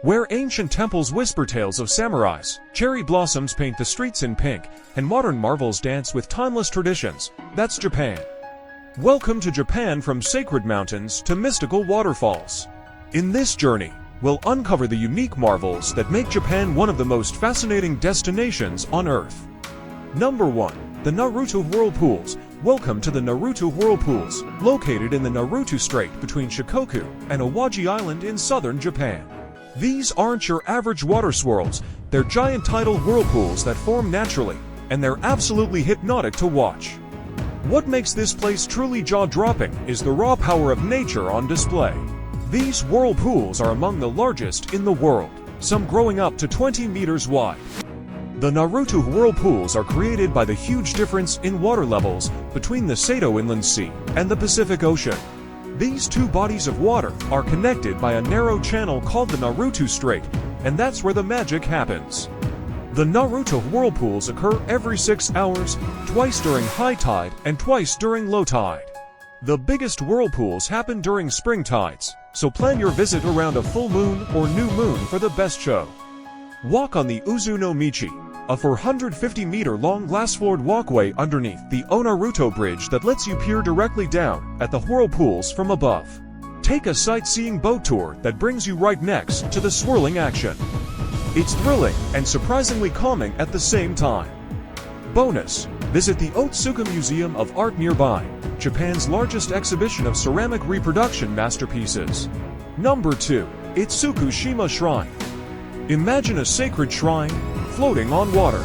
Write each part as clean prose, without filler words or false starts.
Where ancient temples whisper tales of samurais, cherry blossoms paint the streets in pink, and modern marvels dance with timeless traditions, that's Japan. Welcome to Japan, from sacred mountains to mystical waterfalls. In this journey, we'll uncover the unique marvels that make Japan one of the most fascinating destinations on Earth. Number 1. The Naruto Whirlpools. Welcome to the Naruto Whirlpools, located in the Naruto Strait between Shikoku and Awaji Island in southern Japan. These aren't your average water swirls, they're giant tidal whirlpools that form naturally, and they're absolutely hypnotic to watch. What makes this place truly jaw-dropping is the raw power of nature on display. These whirlpools are among the largest in the world, some growing up to 20 meters wide. The Naruto Whirlpools are created by the huge difference in water levels between the Sato Inland Sea and the Pacific Ocean. These two bodies of water are connected by a narrow channel called the Naruto Strait, and that's where the magic happens. The Naruto Whirlpools occur every 6 hours, twice during high tide and twice during low tide. The biggest whirlpools happen during spring tides, so plan your visit around a full moon or new moon for the best show. Walk on the Uzu no Michi, a 450-meter-long glass-floored walkway underneath the Onaruto Bridge that lets you peer directly down at the whirlpools from above. Take a sightseeing boat tour that brings you right next to the swirling action. It's thrilling and surprisingly calming at the same time. Bonus: visit the Otsuka Museum of Art nearby, Japan's largest exhibition of ceramic reproduction masterpieces. Number 2. Itsukushima Shrine. Imagine a sacred shrine floating on water.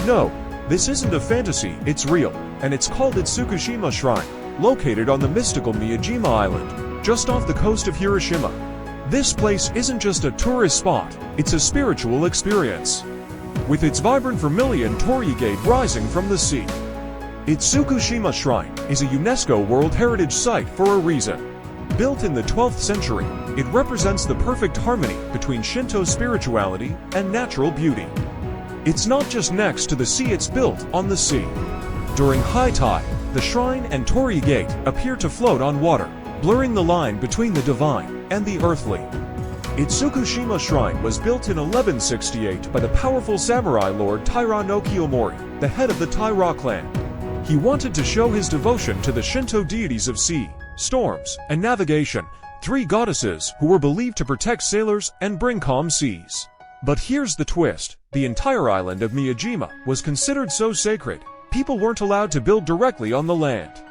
No, this isn't a fantasy, it's real, and it's called Itsukushima Shrine, located on the mystical Miyajima Island, just off the coast of Hiroshima. This place isn't just a tourist spot, it's a spiritual experience. With its vibrant vermilion torii gate rising from the sea. Itsukushima Shrine is a UNESCO World Heritage Site for a reason. Built in the 12th century, it represents the perfect harmony between Shinto spirituality and natural beauty. It's not just next to the sea, it's built on the sea. During high tide, the shrine and torii gate appear to float on water, blurring the line between the divine and the earthly. Itsukushima Shrine was built in 1168 by the powerful samurai lord Taira no Kiyomori, the head of the Taira clan. He wanted to show his devotion to the Shinto deities of sea, storms, and navigation, 3 goddesses who were believed to protect sailors and bring calm seas. But here's the twist: the entire island of Miyajima was considered so sacred, people weren't allowed to build directly on the land.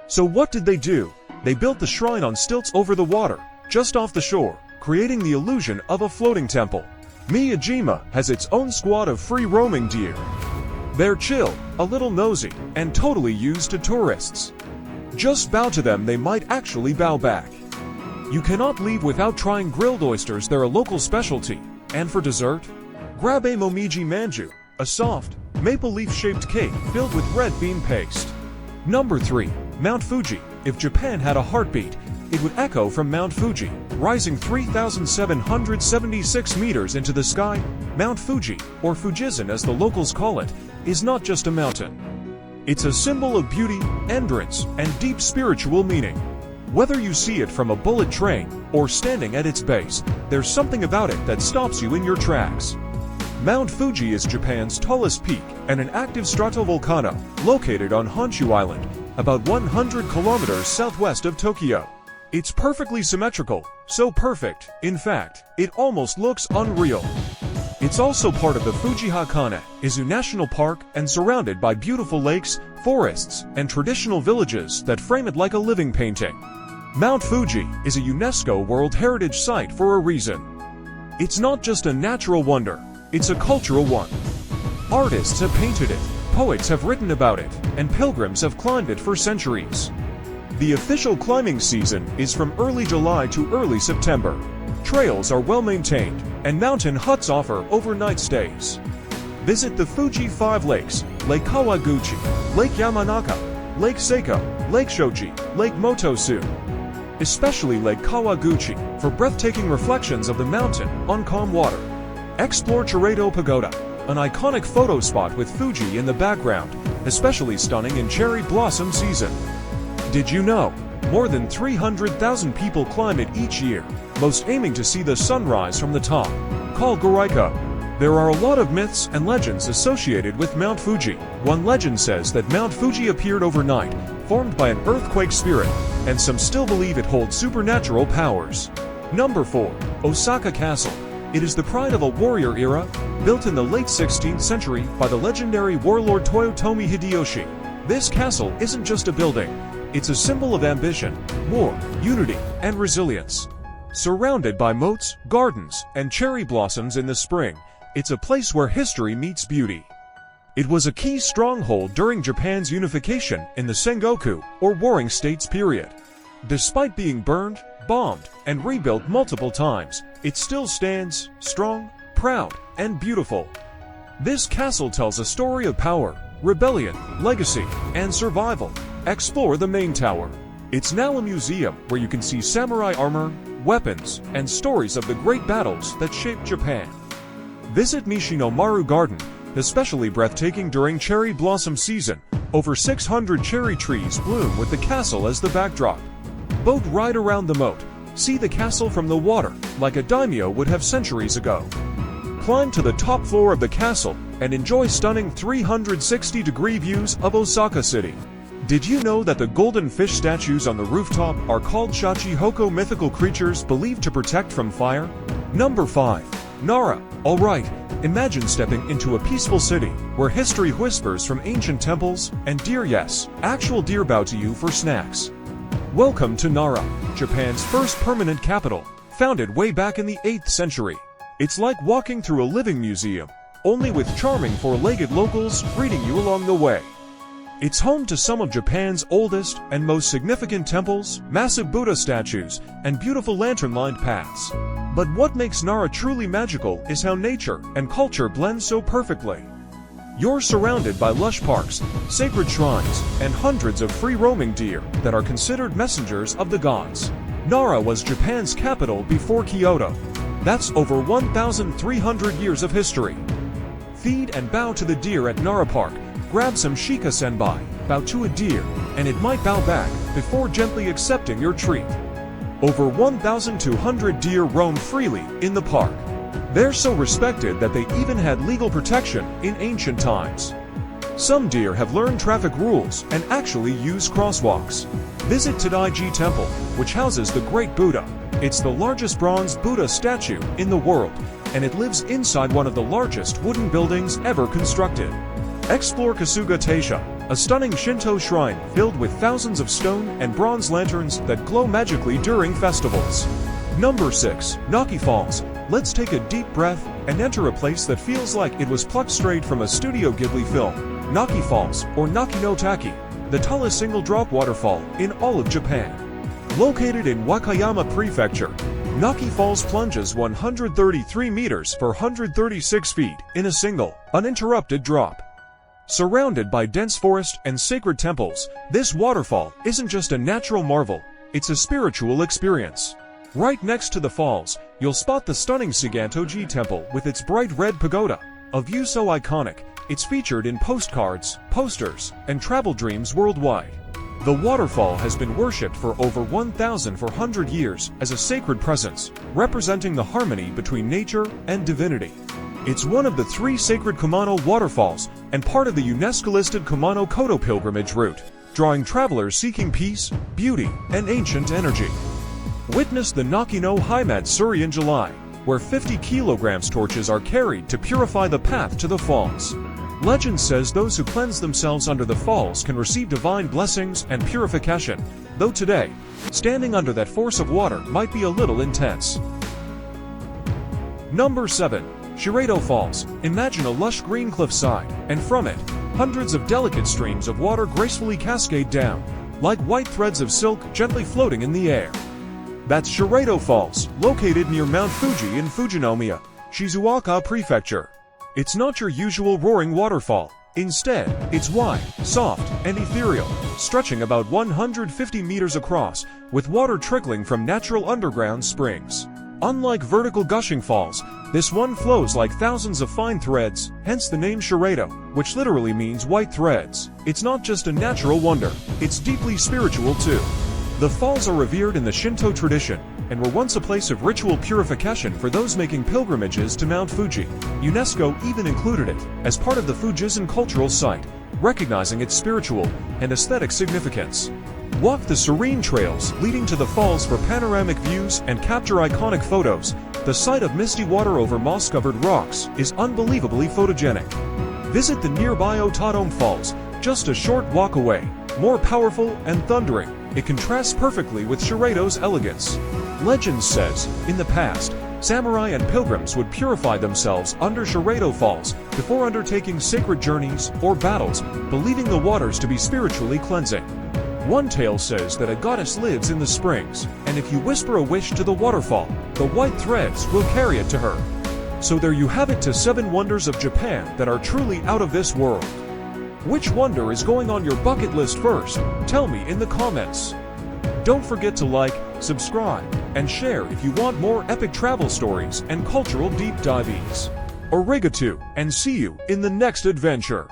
So what did they do? They built the shrine on stilts over the water, just off the shore, creating the illusion of a floating temple. Miyajima has its own squad of free-roaming deer. They're chill, a little nosy, and totally used to tourists. Just bow to them, they might actually bow back. You cannot leave without trying grilled oysters, they're a local specialty. And for dessert, grab a momiji manju, a soft, maple leaf-shaped cake filled with red bean paste. Number 3. Mount Fuji. If Japan had a heartbeat, it would echo from Mount Fuji, rising 3,776 meters into the sky. Mount Fuji, or Fujisan as the locals call it, is not just a mountain. It's a symbol of beauty, endurance, and deep spiritual meaning. Whether you see it from a bullet train or standing at its base, there's something about it that stops you in your tracks. Mount Fuji is Japan's tallest peak and an active stratovolcano located on Honshu Island, about 100 kilometers southwest of Tokyo. It's perfectly symmetrical, so perfect, in fact, it almost looks unreal. It's also part of the Fujihakane Izu National Park and surrounded by beautiful lakes, forests, and traditional villages that frame it like a living painting. Mount Fuji is a UNESCO World Heritage Site for a reason. It's not just a natural wonder, it's a cultural one. Artists have painted it, poets have written about it, and pilgrims have climbed it for centuries. The official climbing season is from early July to early September. Trails are well maintained, and mountain huts offer overnight stays. Visit the Fuji 5 lakes: Lake Kawaguchi, Lake Yamanaka, Lake Seiko, Lake Shoji, Lake Motosu. Especially Lake Kawaguchi, for breathtaking reflections of the mountain on calm water. Explore Chiredo Pagoda, an iconic photo spot with Fuji in the background, especially stunning in cherry blossom season. Did you know? More than 300,000 people climb it each year, most aiming to see the sunrise from the top, called Goraiko. There are a lot of myths and legends associated with Mount Fuji. One legend says that Mount Fuji appeared overnight, formed by an earthquake spirit, and some still believe it holds supernatural powers. Number 4. Osaka Castle. It is the pride of a warrior era, built in the late 16th century by the legendary warlord Toyotomi Hideyoshi. This castle isn't just a building, it's a symbol of ambition, war, unity, and resilience. Surrounded by moats, gardens, and cherry blossoms in the spring, it's a place where history meets beauty. It was a key stronghold during Japan's unification in the Sengoku, or Warring States period. Despite being burned, bombed, and rebuilt multiple times, it still stands strong, proud, and beautiful. This castle tells a story of power, rebellion, legacy, and survival. Explore the main tower. It's now a museum where you can see samurai armor, weapons, and stories of the great battles that shaped Japan. Visit Mishinomaru Garden, especially breathtaking during cherry blossom season. Over 600 cherry trees bloom with the castle as the backdrop. Boat ride around the moat. See the castle from the water, like a daimyo would have centuries ago. Climb to the top floor of the castle and enjoy stunning 360-degree views of Osaka City. Did you know that the golden fish statues on the rooftop are called Shachihoko, mythical creatures believed to protect from fire? Number 5. Nara. Alright, imagine stepping into a peaceful city, where history whispers from ancient temples, and deer, yes, actual deer bow to you for snacks. Welcome to Nara, Japan's first permanent capital, founded way back in the 8th century. It's like walking through a living museum, only with charming four-legged locals greeting you along the way. It's home to some of Japan's oldest and most significant temples, massive Buddha statues, and beautiful lantern-lined paths. But what makes Nara truly magical is how nature and culture blend so perfectly. You're surrounded by lush parks, sacred shrines, and hundreds of free-roaming deer that are considered messengers of the gods. Nara was Japan's capital before Kyoto. That's over 1,300 years of history. Feed and bow to the deer at Nara Park. Grab some shika senbai, bow to a deer, and it might bow back before gently accepting your treat. Over 1,200 deer roam freely in the park. They're so respected that they even had legal protection in ancient times. Some deer have learned traffic rules and actually use crosswalks. Visit Tadaiji Temple, which houses the Great Buddha. It's the largest bronze Buddha statue in the world, and it lives inside one of the largest wooden buildings ever constructed. Explore Kasuga Taisha, a stunning Shinto shrine filled with thousands of stone and bronze lanterns that glow magically during festivals. Number 6. Naki Falls. Let's take a deep breath and enter a place that feels like it was plucked straight from a Studio Ghibli film. Naki Falls, or Naki no Taki, the tallest single-drop waterfall in all of Japan. Located in Wakayama Prefecture, Naki Falls plunges 133 meters for 136 feet in a single, uninterrupted drop. Surrounded by dense forest and sacred temples, this waterfall isn't just a natural marvel, it's a spiritual experience. Right next to the falls, you'll spot the stunning Sugantoji Temple with its bright red pagoda, a view so iconic, it's featured in postcards, posters, and travel dreams worldwide. The waterfall has been worshipped for over 1,400 years as a sacred presence, representing the harmony between nature and divinity. It's one of the 3 sacred Kumano waterfalls and part of the UNESCO-listed Kumano-Koto pilgrimage route, drawing travelers seeking peace, beauty, and ancient energy. Witness the Naki no Himatsuri in July, where 50 kilograms torches are carried to purify the path to the falls. Legend says those who cleanse themselves under the falls can receive divine blessings and purification, though today, standing under that force of water might be a little intense. Number 7. Shirado Falls. Imagine a lush green cliffside, and from it, hundreds of delicate streams of water gracefully cascade down, like white threads of silk gently floating in the air. That's Shirado Falls, located near Mount Fuji in Fujinomiya, Shizuoka Prefecture. It's not your usual roaring waterfall. Instead, it's wide, soft, and ethereal, stretching about 150 meters across, with water trickling from natural underground springs. Unlike vertical gushing falls, this one flows like thousands of fine threads, hence the name Shirado, which literally means white threads. It's not just a natural wonder, it's deeply spiritual too. The falls are revered in the Shinto tradition and were once a place of ritual purification for those making pilgrimages to Mount Fuji. UNESCO even included it as part of the Fujisan cultural site, recognizing its spiritual and aesthetic significance. Walk the serene trails leading to the falls for panoramic views and capture iconic photos. The sight of misty water over moss-covered rocks is unbelievably photogenic. Visit the nearby Otadome Falls, just a short walk away. More powerful and thundering, it contrasts perfectly with Shireido's elegance. Legend says, in the past, samurai and pilgrims would purify themselves under Shireido Falls before undertaking sacred journeys or battles, believing the waters to be spiritually cleansing. One tale says that a goddess lives in the springs, and if you whisper a wish to the waterfall, the white threads will carry it to her. So there you have it, to 7 wonders of Japan that are truly out of this world. Which wonder is going on your bucket list first? Tell me in the comments. Don't forget to like, subscribe, and share if you want more epic travel stories and cultural deep dives. Arigato, and see you in the next adventure.